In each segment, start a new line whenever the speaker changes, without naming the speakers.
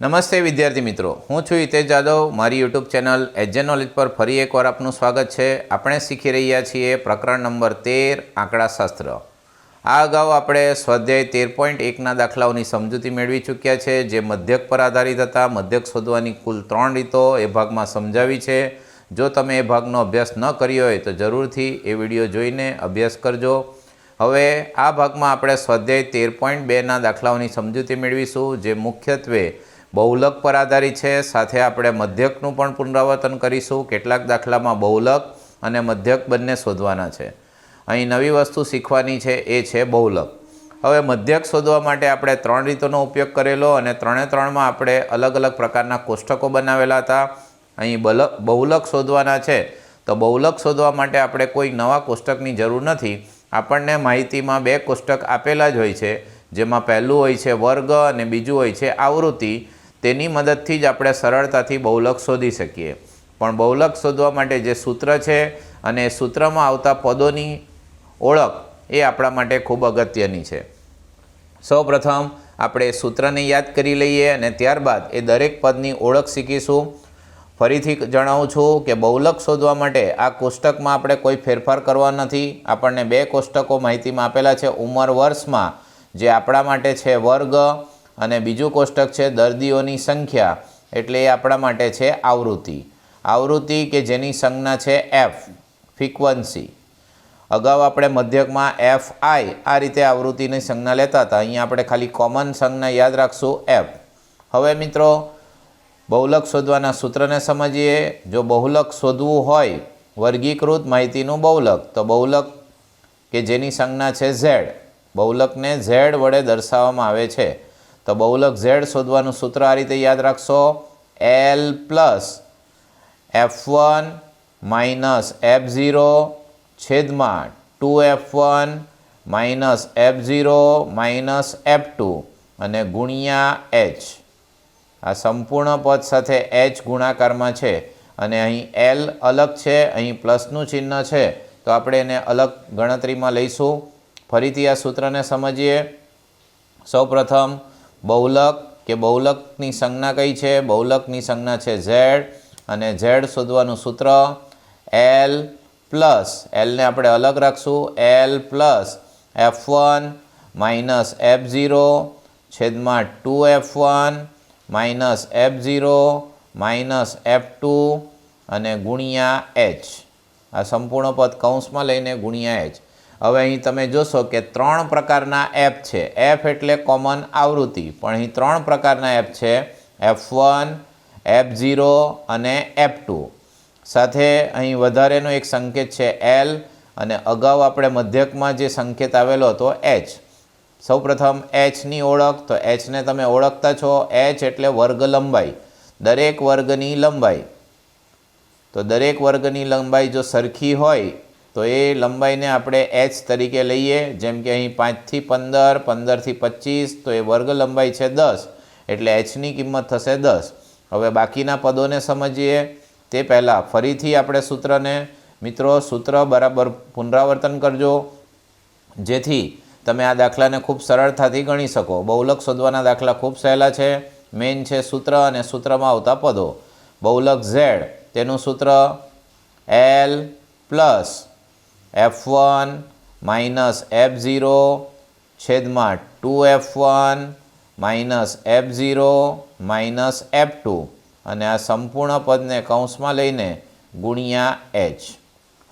નમસ્તે વિદ્યાર્થી મિત્રો, હું છું હિતેશ જાદવ। મારી યુટ્યુબ ચેનલ એજે નોલેજ પર ફરી એકવાર આપનું સ્વાગત છે। આપણે શીખી રહ્યા છીએ પ્રકરણ નંબર 13 આંકડાશાસ્ત્ર। આ અગાઉ આપણે સ્વાધ્યાય 13.1ના દાખલાઓની સમજૂતી મેળવી ચૂક્યા છે, જે મધ્યક પર આધારિત હતા। મધ્યક શોધવાની કુલ 3 રીતો એ ભાગમાં સમજાવી છે। જો તમે એ ભાગનો અભ્યાસ ન કર્યો હોય તો જરૂરથી એ વિડીયો જોઈને અભ્યાસ કરજો। હવે આ ભાગમાં આપણે સ્વાધ્યાય 13.2ના દાખલાઓની સમજૂતી મેળવીશું, જે મુખ્યત્વે બહુલક પર આધારિત છે। સાથે આપણે મધ્યકનું પણ પુનરાવર્તન કરીશું। કેટલાક દાખલામાં બહુલક અને મધ્યક બંને શોધવાના છે। અહીં નવી વસ્તુ શીખવાની છે, એ છે બહુલક। હવે મધ્યક શોધવા માટે આપણે 3 રીતોનો ઉપયોગ કરેલો અને 3માં આપણે અલગ અલગ પ્રકારના કોષ્ટકો બનાવેલા હતા। અહીં બહુલક શોધવાના છે, તો બહુલક શોધવા માટે આપણે કોઈ નવા કોષ્ટકની જરૂર નથી। આપણને માહિતીમાં 2 કોષ્ટક આપેલા જ હોય છે, જેમાં પહેલું હોય છે વર્ગ અને બીજું હોય છે આવૃત્તિ। તેની મદદથી જ આપણે સરળતાથી બહુલક શોધી શકીએ। પણ બહુલક શોધવા માટે જે સૂત્ર છે અને સૂત્રમાં આવતા પદોની ઓળખ એ આપણા માટે ખૂબ અગત્યની છે। સૌપ્રથમ આપણે સૂત્રને યાદ કરી લઈએ અને ત્યારબાદ એ દરેક પદની ઓળખ શીખીશું। ફરીથી જણાવું છું કે બહુલક શોધવા માટે આ કોષ્ટકમાં આપણે કોઈ ફેરફાર કરવા નથી। આપણને 2 કોષ્ટકો માહિતીમાં આપેલા છે। ઉંમર વર્ષમાં, જે આપણા માટે છે વર્ગ, અને બીજું કોષ્ટક છે દર્દીઓની સંખ્યા, એટલે એ આપણા માટે છે આવૃત્તિ। આવૃત્તિ કે જેની સંજ્ઞા છે એફ, ફ્રીક્વન્સી। અગાઉ આપણે મધ્યકમાં એફ આઈ આ રીતે આવૃત્તિની સંજ્ઞા લેતા હતા। અહીંયા આપણે ખાલી કોમન સંજ્ઞા યાદ રાખશું, એફ। હવે મિત્રો, બહુલક શોધવાના સૂત્રને સમજીએ। જો બહુલક શોધવું હોય વર્ગીકૃત માહિતીનું બહુલક, તો બહુલક કે જેની સંજ્ઞા છે ઝેડ, બહુલકને ઝેડ વડે દર્શાવવામાં આવે છે। તો બહુલક ઝેડ શોધવાનું સૂત્ર આ રીતે યાદ રાખશો, L plus F1 minus F0 છેદમાં 2F1 minus F0 minus F2 અને ગુણ્યા H। આ સંપૂર્ણ પદ સાથે H ગુણાકારમાં છે અને અહીં L અલગ છે, અહીં પ્લસનું ચિહ્ન છે, તો આપણે એને અલગ ગણતરીમાં લઈશું। ફરીથી આ સૂત્રને સમજીએ। સૌપ્રથમ બહુલક કે બહુલકની સંજ્ઞા કઈ છે? બહુલકની સંજ્ઞા છે ઝેડ, અને ઝેડ શોધવાનું સૂત્ર L પ્લસ, Lને આપણે અલગ રાખશું, L plus F1 minus F0 છેદમાં 2F1 minus F0 minus F2 અને ગુણ્યા H। આ સંપૂર્ણ પદ કૌંસમાં લઈને ગુણ્યા H। હવે અહીં તમે જોશો કે 3 પ્રકારના એફ છે। એફ એટલે કોમન આવૃત્તિ, પણ અહીં 3 પ્રકારના એફ છે, F1, F0 અને F2। સાથે અહીં વધારેનો એક સંકેત છે L, અને અગાઉ આપણે મધ્યકમાં જે સંકેત આવેલો હતો H। સૌપ્રથમ Hની ઓળખ, તો Hને તમે ઓળખતા છો, H એટલે વર્ગ લંબાઈ, દરેક વર્ગની લંબાઈ। તો દરેક વર્ગની લંબાઈ જો સરખી હોય તો એ લંબાઈને આપણે h તરીકે લઈએ। જેમ કે અહીં 5 થી 15, 15 થી 25, તો એ વર્ગ લંબાઈ છે 10, એટલે hની કિંમત થશે 10। હવે બાકીના પદોને સમજીએ તે પહેલાં ફરીથી આપણે સૂત્રને, મિત્રો સૂત્ર બરાબર પુનરાવર્તન કરજો, જેથી તમે આ દાખલાને ખૂબ સરળતાથી ગણી શકો। બહુલક શોધવાના દાખલા ખૂબ સહેલા છે। મેઇન છે સૂત્ર અને સૂત્રમાં આવતા પદો। બહુલક ઝેડ, તેનું સૂત્ર L plus F1 minus F0 છેદમાં 2F1 minus F0 minus F2 અને આ સંપૂર્ણ પદને કૌંસમાં લઈને ગુણ્યા H।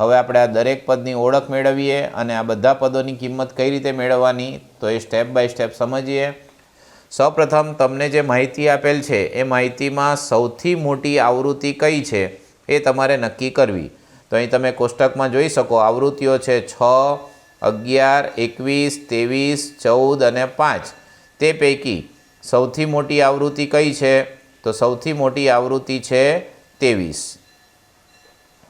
હવે આપણે આ દરેક પદની ઓળખ મેળવીએ અને આ બધા પદોની કિંમત કઈ રીતે મેળવવાની, તો એ સ્ટેપ બાય સ્ટેપ સમજીએ। સૌપ્રથમ તમને જે માહિતી આપેલ છે એ માહિતીમાં સૌથી મોટી આવૃત્તિ કઈ છે એ તમારે નક્કી કરવી। તો અહીં તમે કોષ્ટકમાં જોઈ શકો, આવૃત્તિઓ છે 6, 11, 21, 23, 14 અને 5। તે પૈકી સૌથી મોટી આવૃત્તિ કઈ છે? તો સૌથી મોટી આવૃત્તિ છે 23।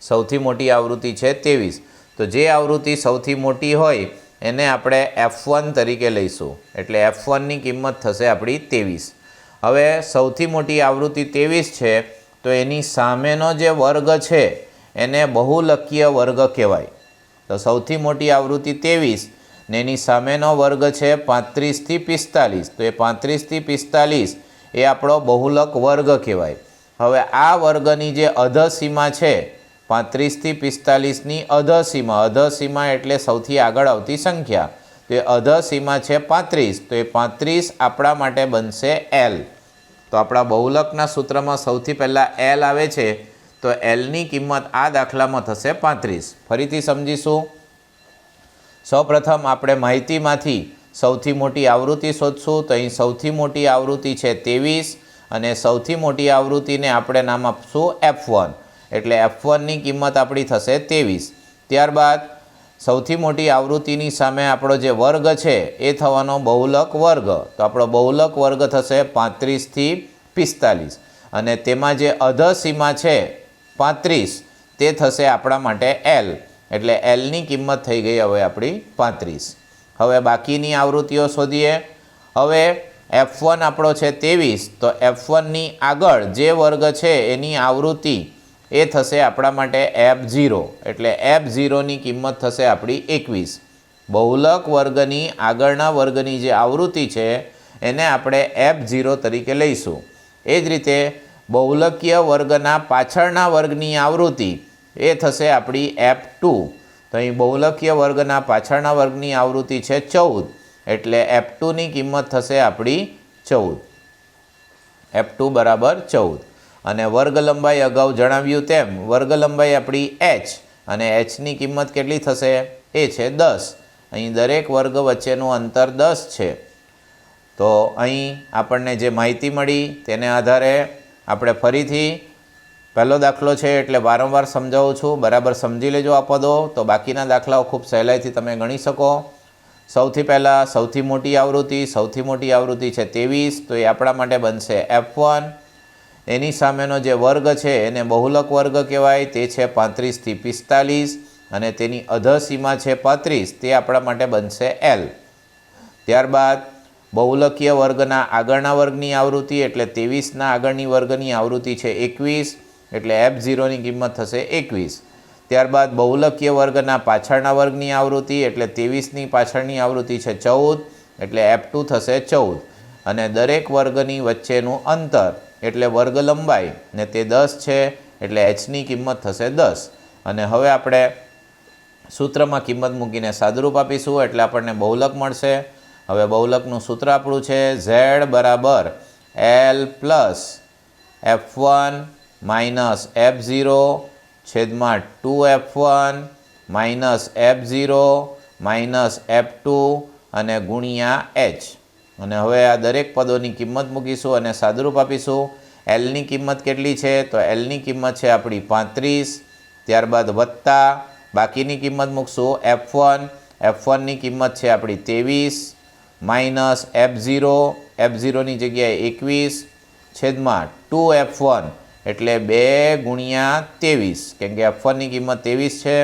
સૌથી મોટી આવૃત્તિ છે 23। તો જે આવૃત્તિ સૌથી મોટી હોય એને આપણે F1 તરીકે લઈશું, એટલે F1ની કિંમત થશે આપણી 23। હવે સૌથી મોટી આવૃત્તિ 23 છે, તો એની સામેનો જે વર્ગ છે એને બહુલકીય વર્ગ કહેવાય। તો સૌથી મોટી આવૃત્તિ 23 ને એની સામેનો વર્ગ છે 35 થી 45, તો એ 35 થી 45 એ આપણો બહુલક વર્ગ કહેવાય. હવે આ વર્ગની જે અધસીમા છે 35 થી 45ની અધસીમા એટલે સૌથી આગળ આવતી સંખ્યા, તો એ અધસીમા છે 35, તો એ 35 આપણા માટે બનશે L. તો આપણા બહુલકના સૂત્રમાં સૌથી પહેલાં L આવે છે, તો Lની કિંમત આ દાખલામાં થશે 35. ફરીથી સમજીશું. સૌપ્રથમ આપણે માહિતીમાંથી સૌથી મોટી આવૃત્તિ શોધશું. તો અહીં સૌથી મોટી આવૃત્તિ છે 23 અને સૌથી મોટી આવૃત્તિને આપણે નામ આપશું F1, એટલે F1ની કિંમત આપણી થશે 23. ત્યારબાદ સૌથી મોટી આવૃત્તિની સામે આપણો જે વર્ગ છે એ થવાનો બહુલક વર્ગ, તો આપણો બહુલક વર્ગ થશે 35 થી 45 અને તેમાં જે અધસીમા છે 35 તે થશે આપણા માટે L, એટલે Lની કિંમત થઈ ગઈ હવે આપણી 35. હવે બાકીની આવૃત્તિઓ શોધીએ. હવે F1 આપણો છે 23, તો F1ની આગળ જે વર્ગ છે એની આવૃત્તિ એ થશે આપણા માટે F0, એટલે F0ની કિંમત થશે આપણી 21. બહુલક વર્ગની આગળના વર્ગની જે આવૃત્તિ છે એને આપણે F0 તરીકે લઈશું. એ જ રીતે બહુલકીય વર્ગના પાછળના વર્ગની આવૃત્તિ એ થશે આપણી F2. તો અહીં બહુલકીય વર્ગના પાછળના વર્ગની આવૃત્તિ છે 14, એટલે F2ની કિંમત થશે આપણી 14. F2 બરાબર 14. અને વર્ગ લંબાઈ અગાઉ જણાવ્યું તેમ વર્ગ લંબાઈ આપણી h, અને hની કિંમત કેટલી થશે? એ છે 10. અહીં દરેક વર્ગ વચ્ચેનું અંતર 10 છે. તો અહીં આપણને જે માહિતી મળી તેને આધારે આપણે ફરીથી પહેલો દાખલો છે એટલે વારંવાર સમજાવું છું, બરાબર સમજી લેજો આ પદો, તો બાકીના દાખલાઓ ખૂબ સહેલાઈથી તમે ગણી શકો. સૌથી પહેલાં સૌથી મોટી આવૃત્તિ છે 23, તો એ આપણા માટે બનશે F1. એની સામેનો જે વર્ગ છે એને બહુલક વર્ગ કહેવાય, તે છે 35 થી 45 અને તેની અધસીમા છે 35, તે આપણા માટે બનશે L. ત્યારબાદ બહુલકીય વર્ગના આગળના વર્ગની આવૃત્તિ એટલે 23ના આગળની વર્ગની આવૃત્તિ છે 21, એટલે F0ની કિંમત થશે 21. ત્યારબાદ બહુલકીય વર્ગના પાછળના વર્ગની આવૃત્તિ એટલે 23ની પાછળની આવૃત્તિ છે 14, એટલે F2 થશે 14. અને દરેક વર્ગની વચ્ચેનું અંતર એટલે વર્ગ લંબાઈ ને તે 10 છે, એટલે hની કિંમત થશે 10. અને હવે આપણે સૂત્રમાં કિંમત મૂકીને સાદુરૂપ આપીશું એટલે આપણને બહુલક મળશે. હવે બહુલકનું સૂત્ર આપણું છે Z બરાબર L plus F1 minus F0 છેદમાં 2F1 minus F0 minus F2 અને ગુણ્યા h. અને હવે આ દરેક પદોની કિંમત મૂકીશું અને સાદુરૂપ આપીશું. Lની કિંમત કેટલી છે? તો Lની કિંમત છે આપણી 35. ત્યારબાદ વત્તા બાકીની કિંમત મૂકશું F1ની કિંમત છે આપણી 23 માઇનસ F0ની જગ્યાએ 21 છેદમાં 2F1 એટલે 2 ગુણ્યા 23, કેમ કે F1ની કિંમત 23 છે,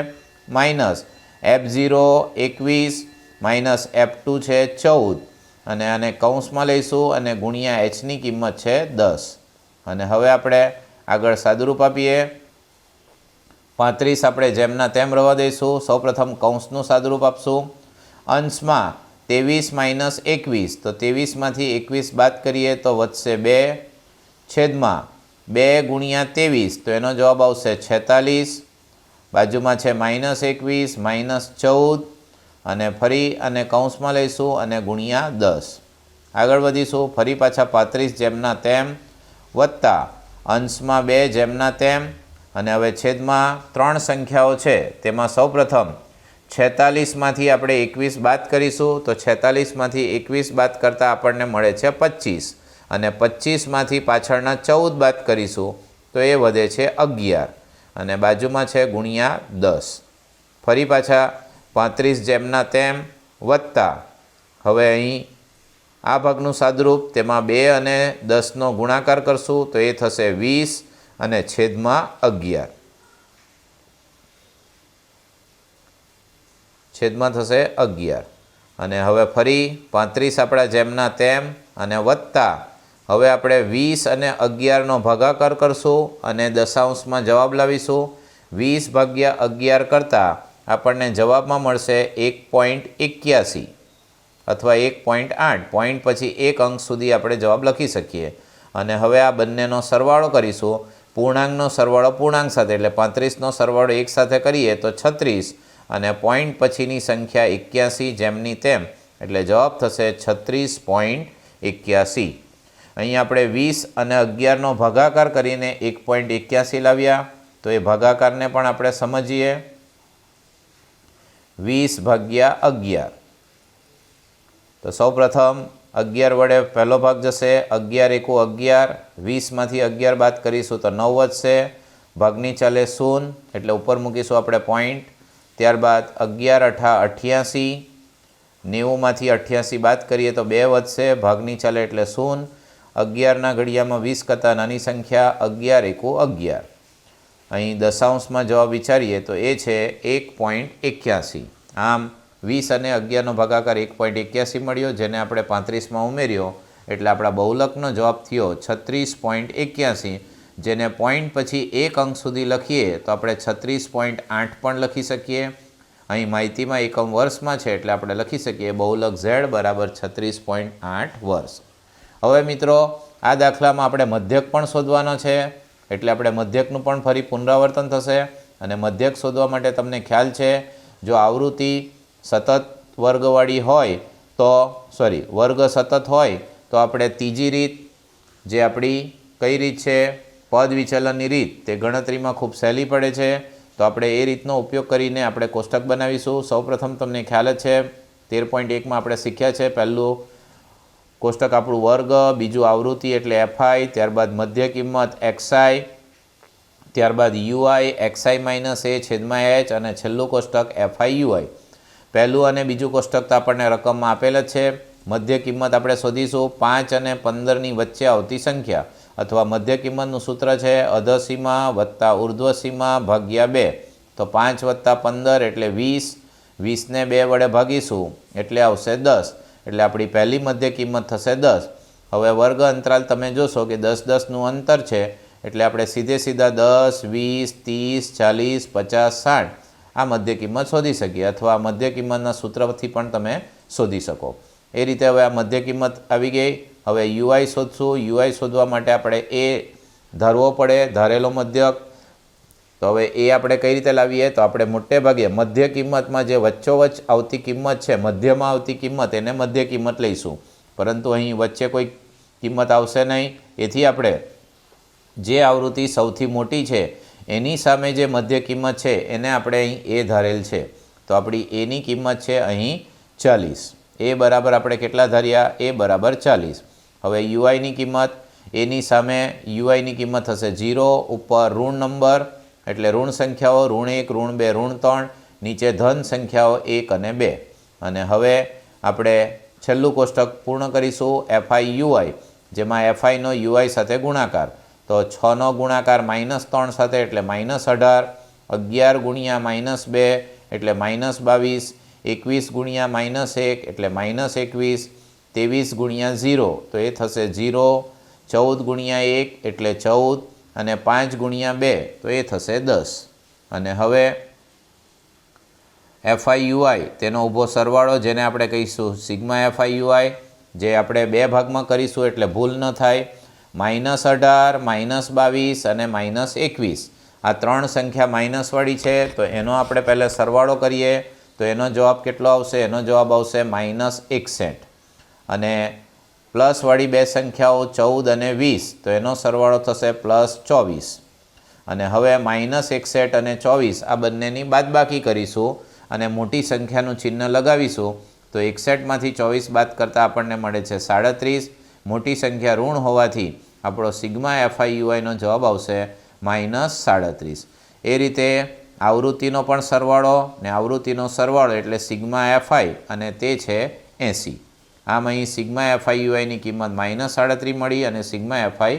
માઇનસ F0 21 માઇનસ F2 છે 14 અને આને કૌંસમાં લઈશું અને ગુણ્યા hની કિંમત છે 10. અને હવે આપણે આગળ સાદુરૂપ આપીએ. 35 આપણે જેમના તેમ રહેવા દઈશું. સૌપ્રથમ કૌંસનું સાદુરૂપ આપશું. અંશમાં 23 માઇનસ 21, તો 23માંથી 21 બાદ કરીએ તો વધશે 2 છેદમાં 2 ગુણ્યા 23, તો એનો જવાબ આવશે 46. બાજુમાં છે માઇનસ 21 માઇનસ 14 અને ફરી અને કૌંસમાં લઈશું અને ગુણ્યા 10. આગળ વધીશું. ફરી પાછા 35 જેમના તેમ વત્તા અંશમાં 2 જેમના તેમ અને હવે છેદમાં 3 સંખ્યાઓ છે તેમાં સૌપ્રથમ 46માંથી આપણે 21 બાદ કરીશું, તો 46માંથી 21 બાદ કરતાં આપણને મળે છે 25 અને 25માંથી પાછળના 14 બાદ કરીશું તો એ વધે છે 11 અને બાજુમાં છે ગુણ્યા 10. ફરી પાછા 35 જેમના તેમ વત્તા હવે અહીં આ ભાગનું સાદુરૂપ, તેમાં 2 અને 10નો ગુણાકાર કરશું તો એ થશે 20 અને છેદમાં 11. છેદમાં થશે 11 અને હવે ફરી 35 આપણા જેમના તેમ અને વત્તા હવે આપણે 20 અને 11નો ભાગાકાર કરશું અને દશાંશમાં જવાબ લાવીશું. 20 ભાગ્યા 11 કરતાં આપણને જવાબમાં મળશે 1.81 અથવા 1.8. પોઈન્ટ પછી એક અંક સુધી આપણે જવાબ લખી શકીએ અને હવે આ બંનેનો સરવાળો કરીશું. પૂર્ણાંકનો સરવાળો પૂર્ણાંક સાથે એટલે 35નો સરવાળો એક સાથે કરીએ તો 36 અને પોઈન્ટ પછીની સંખ્યા 81 જેમની તેમ એટલે જવાબ થશે 36.81. અહીં આપણે 20 અને 11નો ભાગાકાર કરીને 1.81 લાવ્યા. તો એ ભાગાકારને પણ આપણે સમજીએ. 20/11. તો સૌપ્રથમ 11 વડે પહેલો ભાગ જશે. 11 × 11. 20માંથી 11 બાદ કરીશું તો 9 વધશે. ભાગની ચાલે 0 એટલે ઉપર મૂકીશું આપણે પોઈન્ટ. ત્યારબાદ 11 × 88. 90માંથી 88 બાદ કરીએ તો 2 વધશે. ભાગની ચાલે એટલે 0. 11ના ઘડિયામાં 20 કરતાં નાની સંખ્યા 11 × 11. અહીં દશાંશમાં જવાબ વિચારીએ તો એ છે 1.81. આમ 20 અને 11નો ભાગાકાર 1.81 મળ્યો, જેને આપણે 35માં ઉમેર્યો એટલે આપણા બહુલકનો જવાબ થયો 36.81. જેને પોઈન્ટ પછી એક અંક સુધી લખીએ તો આપણે 36.8 પણ લખી શકીએ. અહીં માહિતીમાં એકમ વર્ષમાં છે એટલે આપણે લખી શકીએ બહુલક Z બરાબર 36.8 વર્ષ. હવે મિત્રો આ દાખલામાં આપણે મધ્યક પણ શોધવાનો છે એટલે આપણે મધ્યકનું પણ ફરી પુનરાવર્તન થશે. અને મધ્યક શોધવા માટે તમને ખ્યાલ છે, જો આવૃત્તિ સતત વર્ગવાળી હોય તો વર્ગ સતત હોય તો આપણે ત્રીજી રીત, જે આપણી કઈ રીત છે પદ વિચલનની રીત, તે ગણતરીમાં ખૂબ સહેલી પડે છે. તો આપણે એ રીતનો ઉપયોગ કરીને આપણે કોષ્ટક બનાવીશું. સૌપ્રથમ તમને ખ્યાલ જ છે 13.1માં આપણે શીખ્યા છે, પહેલું કોષ્ટક આપણું વર્ગ, બીજું આવૃત્તિ એટલે FI, ત્યારબાદ મધ્ય કિંમત XI, ત્યારબાદ UI XI - A છેદમાં H અને છેલ્લું કોષ્ટક FI UI. પહેલું અને બીજું કોષ્ટક તો આપણને રકમમાં આપેલ જ છે. મધ્ય કિંમત આપણે શોધીશું 5 અને 15ની વચ્ચે આવતી સંખ્યા, અથવા મધ્ય કિંમતનું સૂત્ર છે અધસીમા વત્તા ઉર્ધ્વસીમા ભાગ્યા 2. તો 5 વત્તા 15 એટલે 20. 20ને 2 વડે ભાગીશું એટલે આવશે 10. એટલે આપણી પહેલી મધ્ય કિંમત થશે 10. હવે વર્ગ અંતરાલ તમે જોશો કે 10-10નું અંતર છે એટલે આપણે સીધા 10, 20, 30, 40, 50, 60 આ મધ્ય કિંમત શોધી શકીએ, અથવા મધ્ય કિંમતના સૂત્રથી પણ તમે શોધી શકો. એ રીતે હવે આ મધ્ય કિંમત આવી ગઈ. હવે UI શોધશું. UI શોધવા માટે આપણે એ ધારવો પડે, ધારેલો મધ્યક. તો હવે એ આપણે કઈ રીતે લાવીએ, તો આપણે મોટે ભાગે મધ્ય કિંમતમાં જે વચ્ચોવચ્ચ આવતી કિંમત છે, મધ્યમાં આવતી કિંમત, એને મધ્ય કિંમત લઈશું. પરંતુ અહીં વચ્ચે કોઈ કિંમત આવશે નહીં. એથી આપણે જે આવૃત્તિ સૌથી મોટી છે એની સામે જે મધ્ય કિંમત છે એને આપણે અહીં એ ધારેલ છે. તો આપણી એની કિંમત છે અહીં 40. એ બરાબર આપણે કેટલા ધાર્યા? એ બરાબર 40. હવે UIની કિંમત, એની સામે UIની કિંમત થશે 0, ઉપર ઋણ નંબર એટલે ઋણ સંખ્યાઓ ઋણ 1, ઋણ 2, ઋણ 3, નીચે ધન સંખ્યાઓ 1 અને 2. અને હવે આપણે છેલ્લું કોષ્ટક પૂર્ણ કરીશું FI UI, જેમાં FIનો UI સાથે ગુણાકાર. તો 6નો ગુણાકાર -3 સાથે એટલે -18, 11 ગુણ્યા -2 એટલે -22, 21 ગુણ્યા -1 એટલે -21, 23 ગુણ્યા 0 તો એ થશે 0, 14 ગુણ્યા 1 એટલે 14 અને 5 ગુણ્યા 2 તો એ થશે 10. અને હવે FI UI તેનો ઊભો સરવાળો, જેને આપણે કહીશું સિગ્મા FI UI, જે આપણે બે ભાગમાં કરીશું એટલે ભૂલ ન થાય. -18, -22 અને -21 આ ત્રણ સંખ્યા માઇનસવાળી છે, તો એનો આપણે પહેલાં સરવાળો કરીએ તો એનો જવાબ કેટલો આવશે? એનો જવાબ આવશે -61. અને પ્લસવાળી બે સંખ્યાઓ 14 અને 20, તો એનો સરવાળો થશે +24. અને હવે -61 અને 24 આ બંનેની બાદબાકી કરીશું અને મોટી સંખ્યાનું ચિહ્ન લગાવીશું. તો 61માંથી 24 બાદ કરતાં આપણને મળે છે 37. મોટી સંખ્યા ઋણ હોવાથી આપણો સિગ્મા FI UIનો જવાબ આવશે -37. એ રીતે આવૃત્તિનો પણ સરવાળો ને આવૃત્તિનો સરવાળો એટલે સિગ્મા FI અને તે છે 80. આમ અહીં સિગ્મા FI UIની કિંમત -37 મળી અને સિગ્મા FI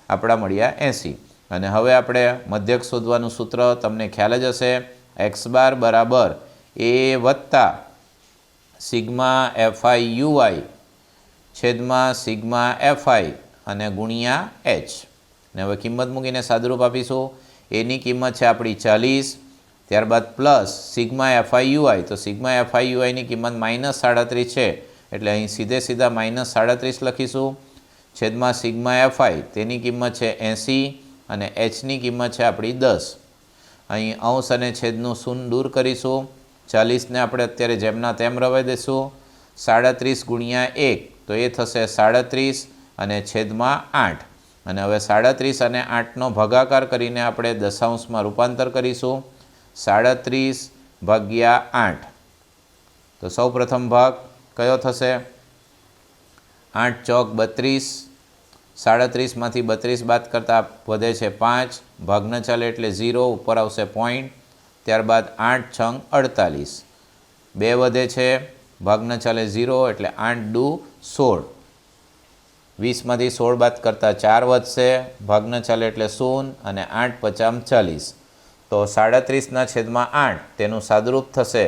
આપણા મળ્યા 80. અને હવે આપણે મધ્યક શોધવાનું સૂત્ર તમને ખ્યાલ જ હશે, x બાર બરાબર a વત્તા સિગ્મા FI UI છેદમાં સિગ્મા FI અને ગુણ્યા h. ને હવે કિંમત મૂકીને સાદુરૂપ આપીશું. એની કિંમત છે આપણી 40, ત્યારબાદ પ્લસ સિગ્મા FI UI, તો સિગ્મા FI UIની કિંમત -37 છે એટલે અહીં સીધા -37 લખીશું. છેદમાં સિગ્મા એફઆઈ તેની કિંમત છે 80 અને એચની કિંમત છે આપણી 10. અહીં અંશ અને છેદનું શૂન્ય દૂર કરીશું. 40ને આપણે અત્યારે જેમના તેમ રહેવા દઈશું. 37 ગુણ્યા 1 તો એ થશે 37 અને છેદમાં 8. અને હવે 37 અને 8નો ભાગાકાર કરીને આપણે દશાંશમાં રૂપાંતર કરીશું. 37 ભાગ્યા 8. તો સૌ પ્રથમ ભાગ કયો થશે? 8 ચોક 32. 37માંથી 32 બાદ કરતાં વધે છે 5. ભાગ ન ચાલે એટલે 0, ઉપર આવશે પોઈન્ટ. ત્યારબાદ 8 છંગ 48. 2 વધે છે, ભાગ ન ચાલે 0 એટલે 8 દુ 16. 20માંથી 16 બાદ કરતાં 4 વધશે, ભાગ ન ચાલે એટલે 0 અને 8 પચામ 40. તો 37ના છેદમાં 8 તેનું સાદુરૂપ થશે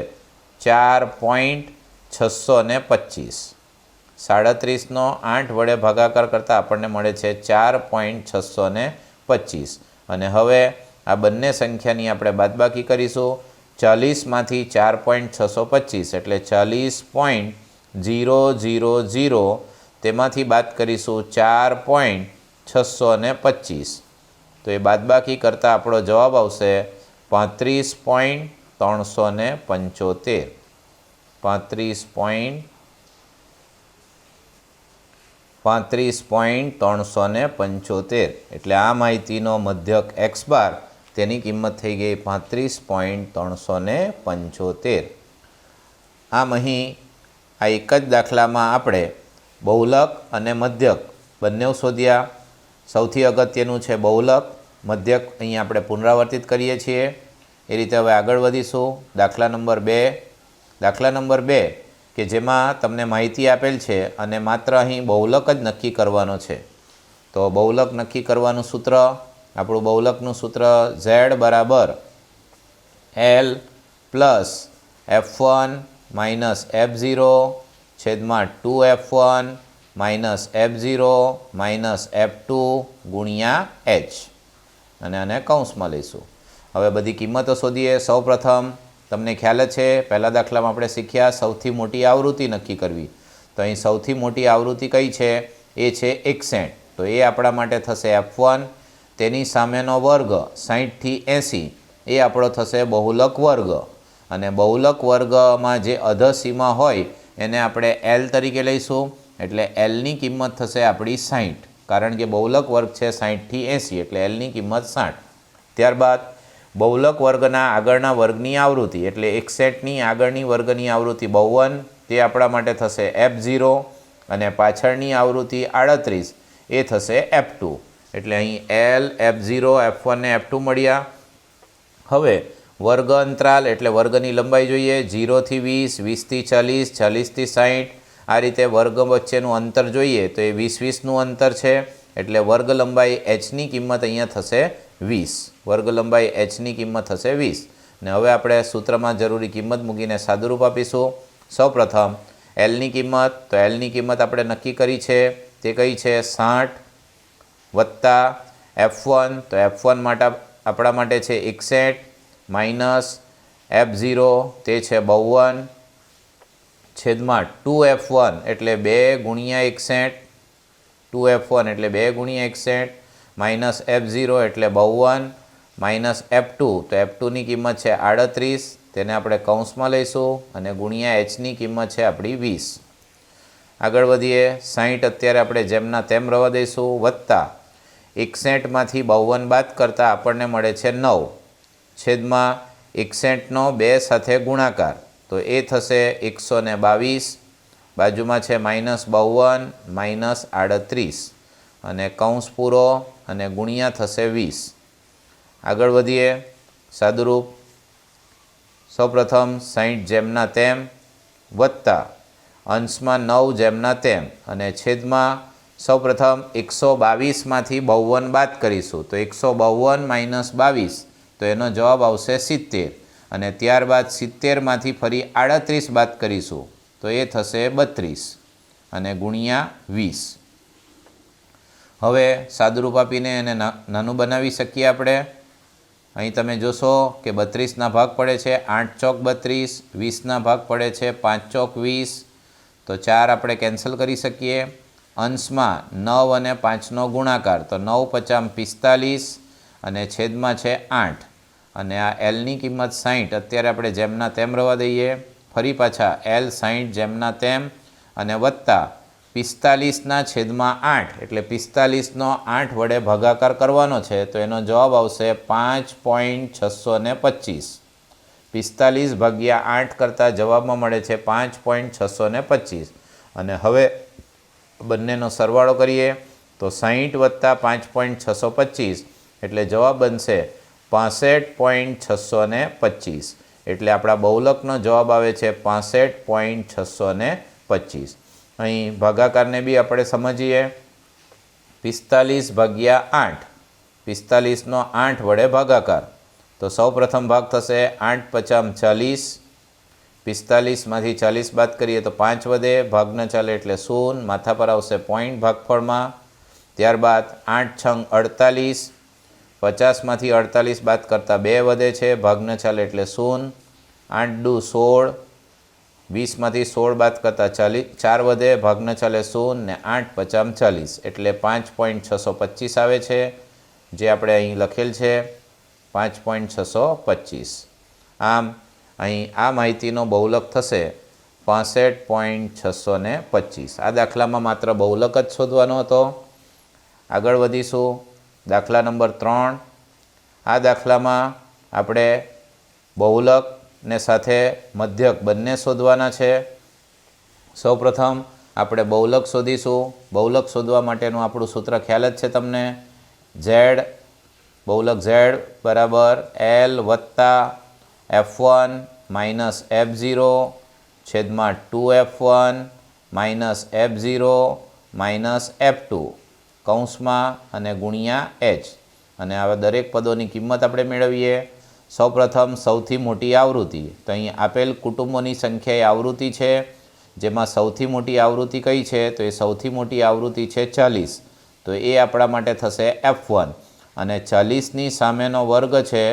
4.625. 37નો 8 વડે ભાગાકાર કરતાં આપણને મળે છે 4.625. અને હવે આ બંને સંખ્યાની આપણે બાદબાકી કરીશું. 40માંથી 4.625 એટલે 40.000. તેમાંથી બાદ કરીશું 4.625. તો એ બાદબાકી કરતાં આપણો જવાબ આવશે 35.375. 35.375. એટલે આ માહિતીનો મધ્યક એક્સ બાર તેની કિંમત થઈ ગઈ 35.375. આમ અહીં આ એક જ દાખલામાં આપણે બહુલક અને મધ્યક બંને શોધ્યા. સૌથી અગત્યનું છે બહુલક. મધ્યક અહીં આપણે પુનરાવર્તિત કરીએ છીએ. એ રીતે હવે આગળ વધીશું. દાખલા નંબર 2. દાખલા નંબર 2 કે જેમાં તમને માહિતી આપેલ છે અને માત્ર અહીં બહુલક જ નક્કી કરવાનો છે. તો બહુલક નક્કી કરવાનું સૂત્ર, આપણું બહુલકનું સૂત્ર z બરાબર l plus f1 minus f0 છેદમાં 2f1 minus f0 minus f2 ગુણ્યા h. અને આને કૌંસમાં લઈશું. હવે બધી કિંમતો શોધીએ. સૌ પ્રથમ તમને ખ્યાલ જ છે, પહેલા દાખલામાં આપણે શીખ્યા સૌથી મોટી આવૃત્તિ નક્કી કરવી. તો અહીં સૌથી મોટી આવૃત્તિ કઈ છે? એ છે 61. તો એ આપણા માટે થશે f1. તેની સામેનો વર્ગ 60થી 80 એ આપણો થશે બહુલક વર્ગ. અને બહુલક વર્ગમાં જે અધસીમા હોય એને આપણે l તરીકે લઈશું. એટલે lની કિંમત થશે આપણી 60. કારણ કે બહુલક વર્ગ છે 60થી 80 એટલે lની કિંમત 60. ત્યારબાદ બહુલક વર્ગના આગળના વર્ગની આવૃત્તિ એટલે 61ની આગળની વર્ગની આવૃત્તિ 52 તે આપણા માટે થશે f0 અને પાછળની આવૃત્તિ 38 એ થશે f2. એટલે અહીં l, f0, f1 ને f2 મળ્યા. હવે વર્ગ અંતરાલ એટલે વર્ગની લંબાઈ જોઈએ. 0થી 20, 20થી 40, 40થી 60. આ રીતે વર્ગ વચ્ચેનું અંતર જોઈએ તો એ 20-20નું અંતર છે. એટલે વર્ગ લંબાઈ hની કિંમત અહીંયા થશે 20. વર્ગ લંબાઈ hની કિંમત થશે 20. ને હવે આપણે સૂત્રમાં જરૂરી કિંમત મૂકીને સાદુરૂપ આપીશું. સૌપ્રથમ lની કિંમત, તો lની કિંમત આપણે નક્કી કરી છે તે કઈ છે 60 વત્તા f1, તો f1 માટે આપણા માટે છે 61 માઇનસ f0 તે છે 52 છેદમાં 2f1 એટલે 2 ગુણ્યા 61. 2f1 એટલે 2 ગુણ્યા 61 માઇનસ f0 એટલે 52 માઇનસ f2, તો f2ની કિંમત છે 38. તેને આપણે કૌંસમાં લઈશું અને ગુણ્યા hની કિંમત છે આપણી 20. આગળ વધીએ. 60 અત્યારે આપણે જેમના તેમ રહેવા દઈશું વત્તા 61માંથી 52 બાદ કરતાં આપણને મળે છે 9 છેદમાં 61નો 2 સાથે ગુણાકાર તો એ થશે 122. બાજુમાં છે -52 -38 અને કૌંસ પૂરો અને ગુણ્યા થશે 20. આગળ વધીએ. સાદુરૂપ સૌપ્રથમ 60 જેમના તેમ વત્તા અંશમાં 9 જેમના તેમ અને છેદમાં સૌપ્રથમ 122માંથી 52 બાદ કરીશું તો 152 - 22 તો એનો જવાબ આવશે 70. અને ત્યારબાદ 70માંથી ફરી 38 બાદ કરીશું તો એ થશે 32 અને ગુણ્યા 20. હવે સાદુરૂપ આપીને એને નાનું બનાવી શકીએ આપણે. અહીં તમે જોશો કે 32ના ભાગ પડે છે 8 ચોક 32, 20ના ભાગ પડે છે 5 ચોક 20, તો 4 આપણે કેન્સલ કરી શકીએ. અંશમાં 9 અને 5નો ગુણાકાર, તો 9 પચામ 45 અને છેદમાં છે 8 અને આ એલની કિંમત 60. અત્યારે આપણે જેમના તેમ રહેવા દઈએ. ફરી પાછા એલ 60 જેમના તેમ અને વત્તા 45ના છેદમાં 8 એટલે 45નો 8 વડે ભાગાકાર કરવાનો છે, તો એનો જવાબ આવશે 5.625. 45 ભાગ્યા 8 કરતાં જવાબમાં મળે છે 5.625. અને હવે બંનેનો સરવાળો કરીએ તો 60 વત્તા 5.625 એટલે જવાબ બનશે 65.625. એટલે આપણા બહુલકનો જવાબ આવે છે 65.625. અહીં ભાગાકારને બી આપણે સમજીએ. 45 ભાગ્યા 8, 45નો 8 વડે ભાગાકાર, તો સૌ પ્રથમ ભાગ થશે 8 પચામ 40, 45માંથી 40 બાદ કરીએ તો 5 વધે, ભાગ ન ચાલે એટલે 0, માથા પર આવશે પોઈન્ટ ભાગફળમાં. ત્યારબાદ 8 છંગ 48, 50માંથી 48 બાદ કરતાં 2 વધે છે, ભાગ ન ચાલે એટલે 0, 8 દુ 16, 20માંથી 16 બાદ કરતાં 4 વધે, ભાગ ન ચાલે 0 ને 8 પચામ 40 એટલે 5.625 આવે છે, જે આપણે અહીં લખેલ છે 5.625. આમ અહીં આ માહિતીનો બહુલક થશે 65.625. આ દાખલામાં માત્ર બહુલક જ શોધવાનો હતો. આગળ વધીશું. દાખલા નંબર 3. આ દાખલામાં આપણે બહુલક ને સાથે મધ્યક બંને શોધવાના છે. સૌપ્રથમ આપણે બહુલક શોધીશું. બહુલક શોધવા માટેનું આપણું સૂત્ર ખ્યાલ જ છે તમને. ઝેડ બહુલક ઝેડ બરાબર એલ વત્તા F1 માઇનસ F0 છેદમાં 2F1 minus F0 minus F2 કૌંસમાં અને ગુણ્યા H. અને આવા દરેક પદોની કિંમત આપણે મેળવીએ. સૌપ્રથમ સૌથી મોટી આવૃત્તિ, તો અહીં આપેલ કુટુંબોની સંખ્યા એ આવૃત્તિ છે, જેમાં સૌથી મોટી આવૃત્તિ કઈ છે, તો એ સૌથી મોટી આવૃત્તિ છે 40, તો એ આપણા માટે થશે F1. અને 40ની સામેનો વર્ગ છે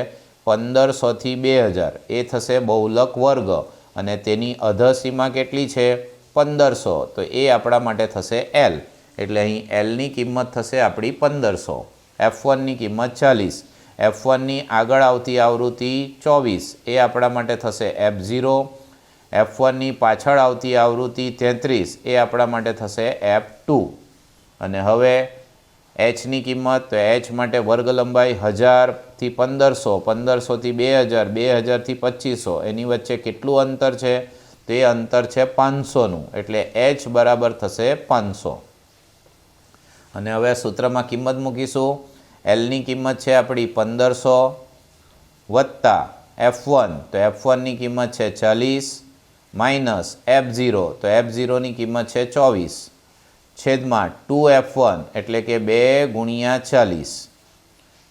1500થી 2000, એ થશે બહુલક વર્ગ અને તેની અધસીમા કેટલી છે 1500, તો એ આપણા માટે થશે L. એટલે અહીં Lની કિંમત થશે આપણી 1500, F1ની કિંમત 40, F1ની આગળ આવતી આવૃત્તિ 24, એ આપણા માટે થશે F0, F1ની પાછળ આવતી આવૃત્તિ 33, એ આપણા માટે થશે F2. અને હવે Hની કિંમત, તો H માટે વર્ગ લંબાઈ 1000થી 1500, 1500થી 2000, 2000થી 2500, એની વચ્ચે કેટલું અંતર છે, તો એ અંતર છે 500નું, એટલે H બરાબર થશે 500. અને હવે સૂત્રમાં કિંમત મૂકીશું. Lની કિંમત છે આપણી 1500 વત્તા F1, તો F1ની કિંમત છે 40 માઇનસ F0, તો F0ની કિંમત છે 24 છેદમાં 2F1 એટલે કે 2 ગુણ્યા 40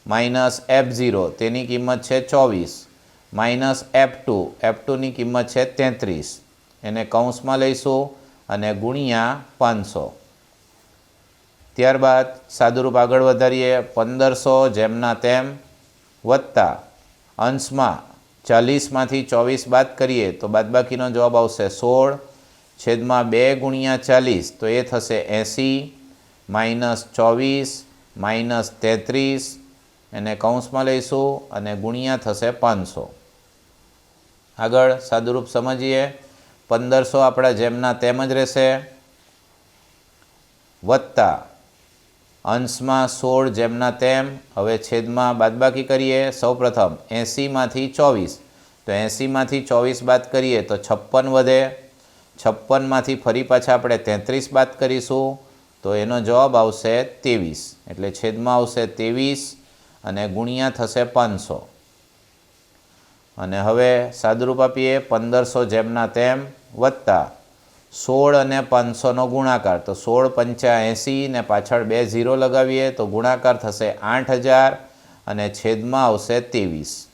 માઇનસ F0, તેની કિંમત છે 24 માઇનસ F2, F2ની કિંમત છે 33, એને કૌંસમાં લઈશું અને ગુણ્યા 500. ત્યારબાદ સાદુરૂપ આગળ વધારીએ. 1500 જેમના તેમ વત્તા અંશમાં 40માંથી 24 બાદ કરીએ તો બાદબાકીનો જવાબ આવશે 16 છેદમાં 2 ગુણ્યા 40, તો એ થશે 80 માઇનસ 24 માઇનસ 33, એને કૌંસમાં લઈશું અને ગુણ્યા થશે 500. આગળ સાદુરૂપ સમજીએ. 1500 આપણા જેમના તેમ જ રહેશે વત્તા અંશમાં 16 જેમના તેમ. હવે છેદમાં બાદબાકી કરીએ. સૌપ્રથમ 80માંથી 24, તો 80માંથી 24 બાદ કરીએ તો 56 વધે. 56માંથી ફરી પાછા આપણે 33 બાદ કરીશું, તો એનો જવાબ આવશે 23, એટલે છેદમાં આવશે 23 અને ગુણ્યા થશે 500. અને હવે સાદુરૂપ આપીએ. 1500 જેમના તેમ વત્તા 16 અને 500નો ગુણાકાર, તો 16 પંચા 80 ને પાછળ 2 0 લગાવીએ તો ગુણાકાર થશે 8000 અને છેદમાં આવશે 23.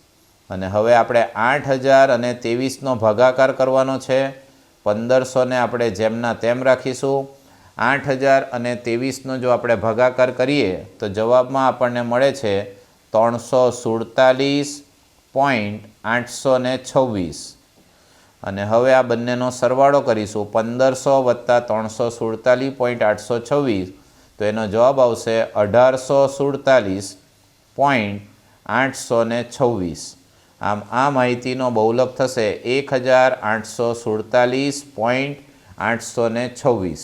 અને હવે આપણે 8000 અને 23નો ભાગાકાર કરવાનો છે. 1500ને આપણે જેમના તેમ રાખીશું. 8000 અને 23નો જો આપણે ભાગાકાર કરીએ તો જવાબમાં આપણને મળે છે 347.826. અને હવે આ બંનેનો સરવાળો કરીશું 1500 + 347.826 તો એનો જવાબ આવશે 1847.826. આમ આ માહિતીનો બહુલક થશે 1847.826.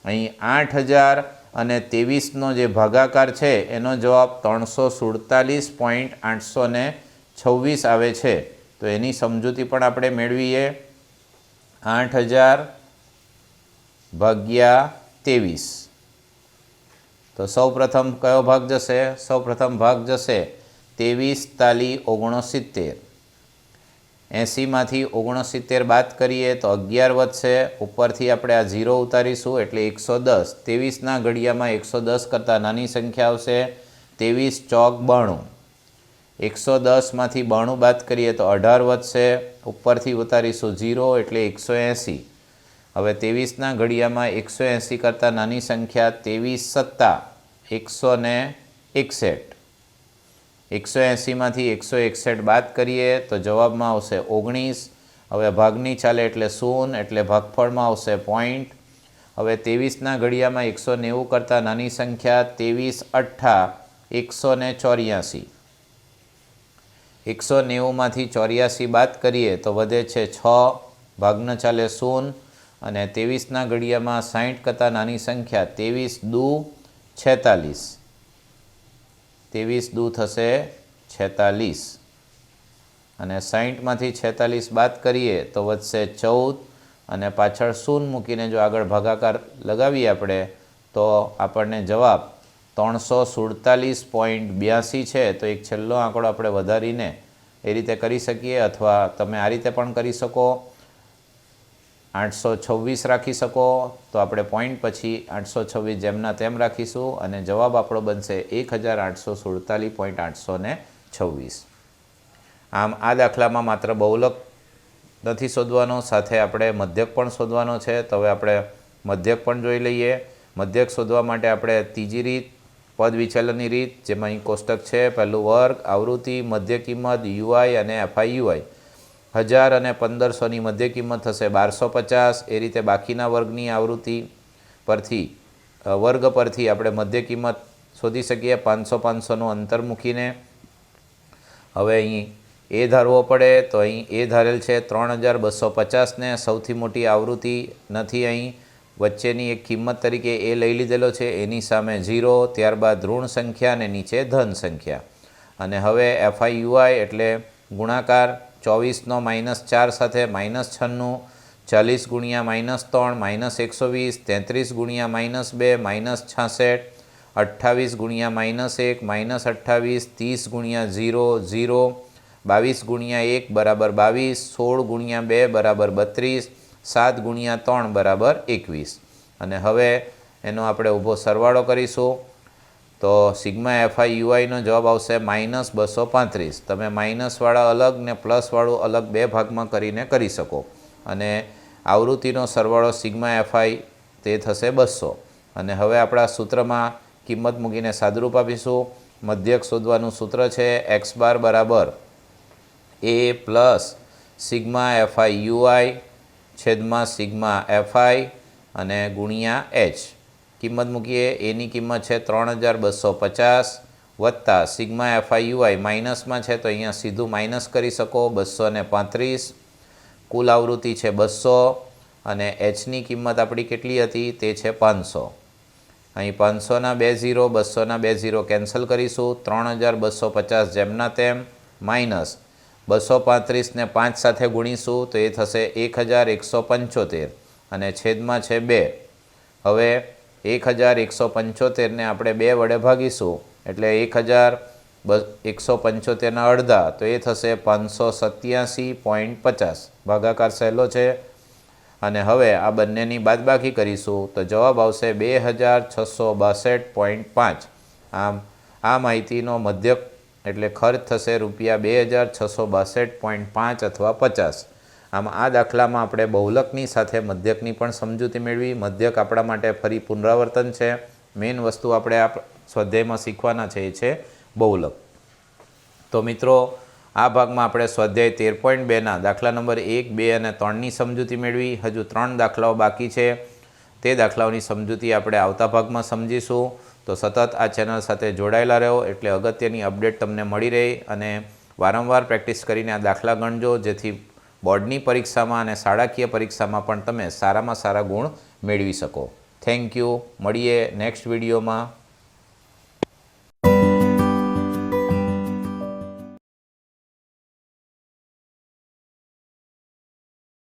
અહીં 8023નો જે ભાગાકાર છે એનો જવાબ 347.826 આવે છે. તો એની સમજૂતી પણ આપણે મેળવીએ. 8000 ભાગ્યા 23. તો સૌપ્રથમ કયો ભાગ જશે? સૌપ્રથમ ભાગ જશે 23 તાલી 69. 80માંથી 69 બાદ કરીએ તો 11 વધશે. ઉપરથી આપણે આ 0 ઉતારીશું એટલે 110. 23ના ઘડિયામાં 110 કરતાં નાની સંખ્યા આવશે. 23 ચોક 92. 110માંથી 92 બાદ કરીએ તો 18 વધશે. ઉપરથી ઉતારીશું 0 એટલે 180. હવે 23ના ઘડિયામાં 180 કરતાં નાની સંખ્યા 23 સત્તા 161. 180માંથી 161 બાદ કરીએ તો જવાબમાં આવશે 19. હવે ભાગની ચાલે એટલે 0 એટલે ભાગફળમાં આવશે પોઈન્ટ. હવે 23ના ઘડિયામાં 190 કરતાં નાની સંખ્યા 23 અઠ્ઠા 184. 190માંથી 84 બાદ કરીએ તો વધે છે 6. ભાગને ચાલે 0 અને 23ના ઘડિયામાં 60 કરતાં નાની સંખ્યા 23 દુ 46. 23 દુ થશે 46 અને 60માંથી 46 બાદ કરીએ તો વધશે 14 અને પાછળ 0 મૂકીને જો આગળ ભાગાકાર લગાવીએ આપણે તો આપણને જવાબ 347.82 છે. તો એક છેલ્લો આંકડો આપણે વધારીને એ રીતે કરી શકીએ અથવા તમે આ રીતે પણ કરી શકો. 826 રાખી શકો તો આપણે પોઈન્ટ પછી 826 જેમના તેમ રાખીશું અને જવાબ આપણો બનશે 1847.826. આમ આ દાખલામાં માત્ર બહુલક નથી શોધવાનો, સાથે આપણે મધ્યક પણ શોધવાનો છે. તો હવે આપણે મધ્યક પણ જોઈ લઈએ. મધ્યક શોધવા માટે આપણે ત્રીજી રીત પદ વિચલનની રીત, જેમાં અહીં કોષ્ટક છે. પહેલું વર્ગ, આવૃત્તિ, મધ્ય કિંમત યુઆઈ અને એફઆઈ યુઆઈ. 1000 અને 1500ની મધ્ય કિંમત થશે 1250. એ રીતે બાકીના વર્ગની આવૃત્તિ પરથી વર્ગ પરથી આપણે મધ્ય કિંમત શોધી શકીએ 500-500નું અંતર મૂકીને. હવે અહીં એ ધારવો પડે તો અહીં એ ધારેલ છે 3250ને. સૌથી મોટી આવૃત્તિ નથી, અહીં વચ્ચેની એક કિંમત તરીકે એ લઈ લીધેલો છે. એની સામે 0, ત્યારબાદ ઋણ સંખ્યા અને નીચે ધન સંખ્યા. અને હવે એફઆઈ યુઆઈ એટલે ગુણાકાર 24નો -4 સાથે -96, 40 ગુણ્યા -3 -120, 33 ગુણ્યા -2 -66, 28 ગુણ્યા -1 -28, 30 ગુણ્યા 0 0, 22 ગુણ્યા 1 બરાબર 22, 16 ગુણ્યા 2 બરાબર 32, 7 ગુણ્યા 3 બરાબર 21. અને હવે એનો આપણે ઊભો સરવાળો કરીશું તો સિગ્મા એફઆઈ યુઆઈનો જવાબ આવશે -235. તમે માઇનસવાળા અલગ ને પ્લસવાળું અલગ બે ભાગમાં કરીને કરી શકો. અને આવૃત્તિનો સરવાળો સિગ્મા એફઆઈ તે થશે 200. અને હવે આપણા સૂત્રમાં કિંમત મૂકીને સાદુરૂપ આપીશું. મધ્યક શોધવાનું સૂત્ર છે x બાર બરાબર a plus sigma FI UI છેદમાં સિગ્મા એફઆઈ અને ગુણ્યા h. કિંમત મૂકીએ. એની કિંમત છે 3250 વત્તા સિગ્મા એફઆઈ યુઆઈ માઇનસમાં છે તો અહીંયા સીધું માઇનસ કરી શકો 235. કુલ આવૃત્તિ છે 200 અને એચની કિંમત આપણી કેટલી હતી તે છે 500. અહીં 500ના 2 0, 200ના 2 0 કેન્સલ કરીશું. 3250 જેમના તેમ માઇનસ 235ને 5 સાથે ગુણીશું તો એ થશે 1175 અને છેદમાં છે 2. હવે 1175ને આપણે 2 વડે ભાગીશું એટલે 1175ના અડધા તો એ થશે 587.50. ભાગાકાર સહેલો છે. અને હવે આ બંનેની બાદબાકી કરીશું તો જવાબ આવશે 2662.5. આમ આ માહિતીનો મધ્યક એટલે ખર્ચ થશે ₹2662.5 અથવા 50. આમ આ દાખલામાં આપણે બહુલકની સાથે મધ્યકની પણ સમજૂતી મેળવી. મધ્યક આપણા માટે ફરી પુનરાવર્તન છે. મેઇન વસ્તુ આપણે આ સ્વાધ્યાયમાં શીખવાના છે એ છે બહુલક. તો મિત્રો આ ભાગમાં આપણે સ્વાધ્યાય 13.2ના દાખલા નંબર 1, 2 અને 3ની સમજૂતી મેળવી. હજુ 3 દાખલાઓ બાકી છે. તે દાખલાઓની સમજૂતી આપણે આવતા ભાગમાં સમજીશું. તો સતત આ ચેનલ સાથે જોડાયેલા રહો, એટલે અગત્યની અપડેટ તમને મળી રહે. અને વારંવાર પ્રેક્ટિસ કરીને આ દાખલા ગણજો, જેથી બોર્ડની પરીક્ષામાં અને શાળાકીય પરીક્ષામાં પણ તમે સારામાં સારા ગુણ મેળવી શકો. Thank you. મળીએ નેક્સ્ટ વિડીયોમાં.